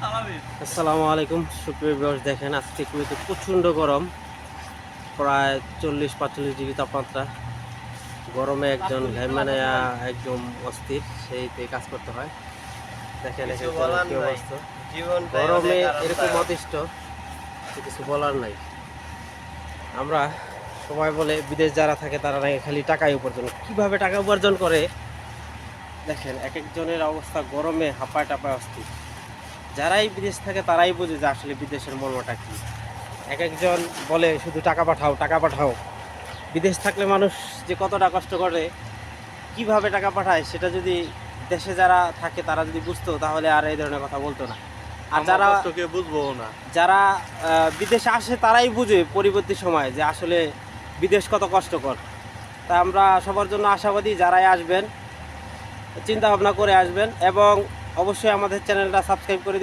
আসসালামু আলাইকুম সুপ্রিয় ভিউয়ার্স, দেখেন আজকে কুয়েতে প্রচণ্ড গরম, প্রায় 40-45 ডিগ্রি তাপমাত্রা। গরমে একজন ঘাইমানে একদম অস্থির, সেইতে কাজ করতে হয়। দেখেন কিছু এখানে বলার কি নাই, অবস্থা, জীবনটাই গরমে অনেক এরকম আরামদায়ক। অতিষ্ঠ, কিছু বলার নাই। আমরা সবাই বলে বিদেশ যারা থাকে তারা নাকি খালি টাকাই উপার্জন, কিভাবে টাকা উপার্জন করে দেখেন। এক একজনের অবস্থা গরমে হাঁপায় টাপায় অস্থির। যারাই বিদেশ থাকে তারাই বোঝে যে আসলে বিদেশের মর্মটা কী। এক একজন বলে শুধু টাকা পাঠাও টাকা পাঠাও। বিদেশ থাকলে মানুষ যে কতটা কষ্ট করে, কিভাবে টাকা পাঠায়, সেটা যদি দেশে যারা থাকে তারা যদি বুঝতো তাহলে আর এই ধরনের কথা বলতো না। আর যারা বুঝবো না। যারা বিদেশে আসে তারাই বুঝে পরবর্তী সময় যে আসলে বিদেশ কত কষ্টকর। তা আমরা সবার জন্য আশাবাদী, যারাই আসবেন চিন্তা ভাবনা করে আসবেন এবং অবশ্যই আমাদের চ্যানেলটা সাবস্ক্রাইব করে